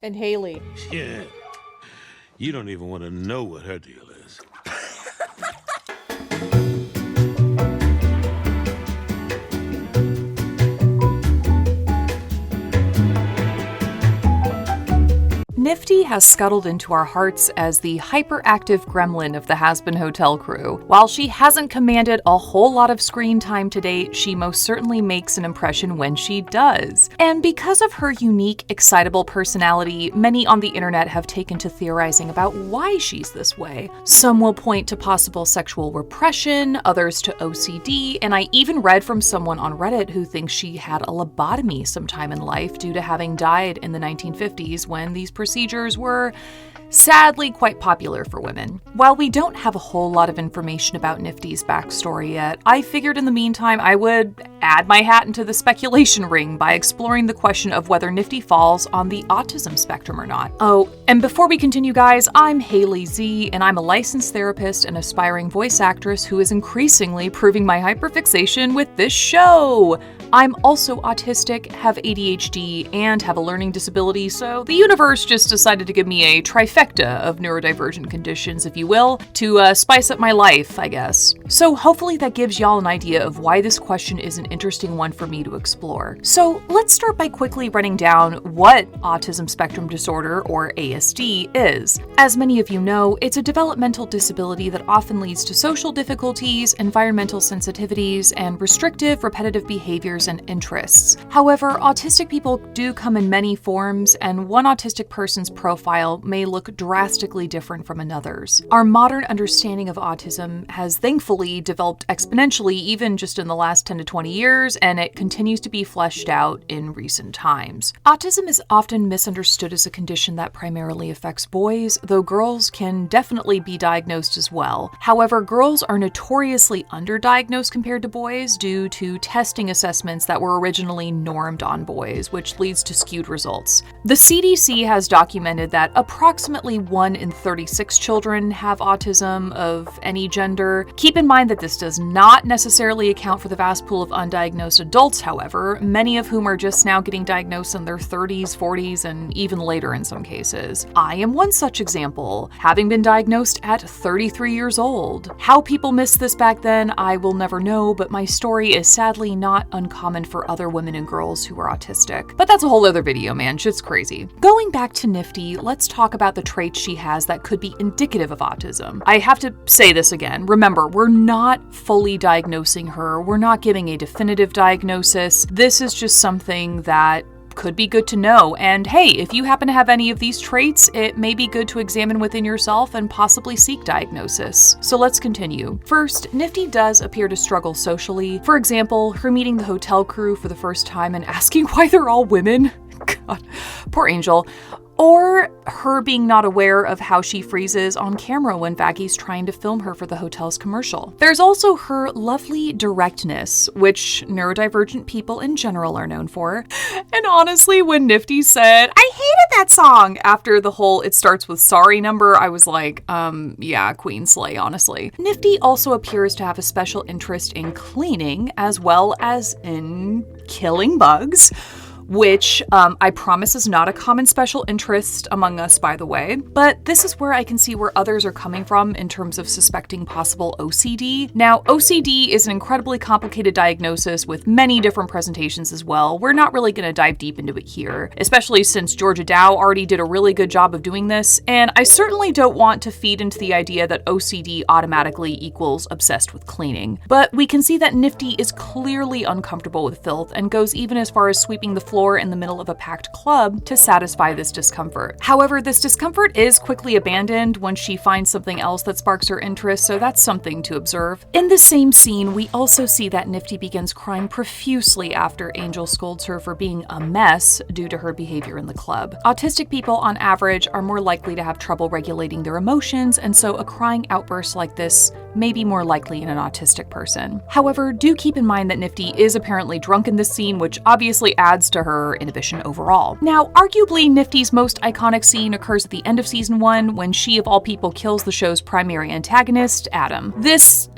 And Haley. Yeah. You don't even want to know what her deal is. Niffty has scuttled into our hearts as the hyperactive gremlin of the Hazbin hotel crew. While she hasn't commanded a whole lot of screen time to date, she most certainly makes an impression when she does. And because of her unique, excitable personality, many on the internet have taken to theorizing about why she's this way. Some will point to possible sexual repression, others to OCD, and I even read from someone on Reddit who thinks she had a lobotomy sometime in life due to having died in the 1950s when these procedures were sadly quite popular for women. While we don't have a whole lot of information about Niffty's backstory yet, I figured in the meantime I would add my hat into the speculation ring by exploring the question of whether Niffty falls on the autism spectrum or not. Oh, and before we continue guys, I'm Haley Z, and I'm a licensed therapist and aspiring voice actress who is increasingly proving my hyperfixation with this show. I'm also autistic, have ADHD, and have a learning disability, so the universe just decided to give me a trifecta of neurodivergent conditions, if you will, to spice up my life, I guess. So hopefully that gives y'all an idea of why this question is an interesting one for me to explore. So let's start by quickly running down what autism spectrum disorder, or ASD, is. As many of you know, it's a developmental disability that often leads to social difficulties, environmental sensitivities, and restrictive, repetitive behaviors and interests. However, autistic people do come in many forms, and one autistic person's profile may look drastically different from another's. Our modern understanding of autism has thankfully developed exponentially even just in the last 10 to 20 years, and it continues to be fleshed out in recent times. Autism is often misunderstood as a condition that primarily affects boys, though girls can definitely be diagnosed as well. However, girls are notoriously underdiagnosed compared to boys due to testing assessments that were originally normed on boys, which leads to skewed results. The CDC has documented that approximately 1 in 36 children have autism of any gender. Keep in mind that this does not necessarily account for the vast pool of undiagnosed adults, however, many of whom are just now getting diagnosed in their 30s, 40s, and even later in some cases. I am one such example, having been diagnosed at 33 years old. How people missed this back then, I will never know, but my story is sadly not uncommon for other women and girls who are autistic. But that's a whole other video, man. Shit's crazy. Going back to Niffty, let's talk about the traits she has that could be indicative of autism. I have to say this again. Remember, we're not fully diagnosing her. We're not giving a definitive diagnosis. This is just something that could be good to know. And hey, if you happen to have any of these traits, it may be good to examine within yourself and possibly seek diagnosis. So let's continue. First, Niffty does appear to struggle socially. For example, her meeting the hotel crew for the first time and asking why they're all women. God, poor Angel. Or her being not aware of how she freezes on camera when Vaggy's trying to film her for the hotel's commercial. There's also her lovely directness, which neurodivergent people in general are known for. And honestly, when Niffty said, "I hated that song," after the whole "it starts with sorry" number, I was like, yeah, Queen Slay, honestly. Niffty also appears to have a special interest in cleaning as well as in killing bugs, which I promise is not a common special interest among us, by the way. But this is where I can see where others are coming from in terms of suspecting possible OCD. Now, OCD is an incredibly complicated diagnosis with many different presentations as well. We're not really going to dive deep into it here, especially since Georgia Dow already did a really good job of doing this, and I certainly don't want to feed into the idea that OCD automatically equals obsessed with cleaning. But we can see that Niffty is clearly uncomfortable with filth and goes even as far as sweeping the floor in the middle of a packed club to satisfy this discomfort. However, this discomfort is quickly abandoned when she finds something else that sparks her interest, so that's something to observe. In the same scene, we also see that Niffty begins crying profusely after Angel scolds her for being a mess due to her behavior in the club. Autistic people, on average, are more likely to have trouble regulating their emotions, and so a crying outburst like this maybe more likely in an autistic person. However, do keep in mind that Niffty is apparently drunk in this scene, which obviously adds to her inhibition overall. Now, arguably, Niffty's most iconic scene occurs at the end of season 1 when she, of all people, kills the show's primary antagonist, Adam. This,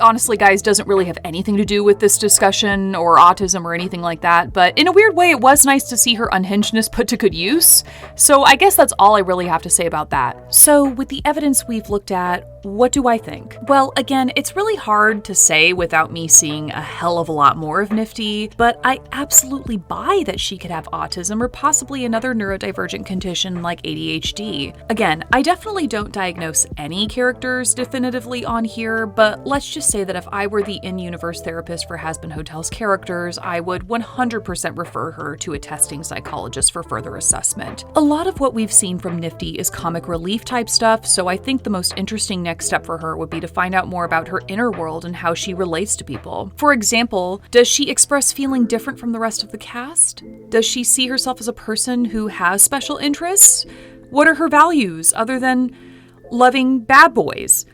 honestly, guys, doesn't really have anything to do with this discussion or autism or anything like that, but in a weird way, it was nice to see her unhingedness put to good use. So I guess that's all I really have to say about that. So with the evidence we've looked at, what do I think? Well, again, it's really hard to say without me seeing a hell of a lot more of Niffty, but I absolutely buy that she could have autism or possibly another neurodivergent condition like ADHD. Again, I definitely don't diagnose any characters definitively on here, but let's just say that if I were the in-universe therapist for Hazbin Hotel's characters, I would 100% refer her to a testing psychologist for further assessment. A lot of what we've seen from Niffty is comic relief type stuff, so I think the most interesting next step for her would be to find out more about her inner world and how she relates to people. For example, does she express feeling different from the rest of the cast? Does she see herself as a person who has special interests? What are her values other than loving bad boys?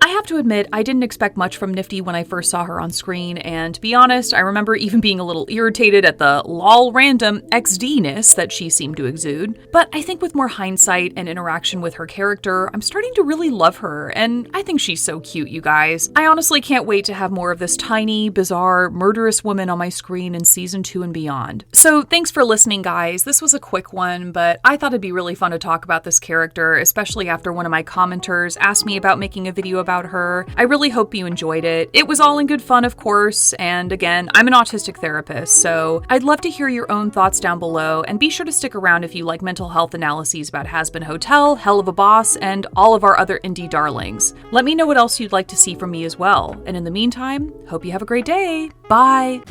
I have to admit, I didn't expect much from Niffty when I first saw her on screen, and to be honest, I remember even being a little irritated at the lol random XD-ness that she seemed to exude. But I think with more hindsight and interaction with her character, I'm starting to really love her, and I think she's so cute, you guys. I honestly can't wait to have more of this tiny, bizarre, murderous woman on my screen in season 2 and beyond. So thanks for listening, guys. This was a quick one, but I thought it'd be really fun to talk about this character, especially after one of my commenters asked me about making a video about her. I really hope you enjoyed it. It was all in good fun, of course, and again, I'm an autistic therapist, so I'd love to hear your own thoughts down below, and be sure to stick around if you like mental health analyses about Hazbin Hotel, Hell of a Boss, and all of our other indie darlings. Let me know what else you'd like to see from me as well, and in the meantime, hope you have a great day. Bye!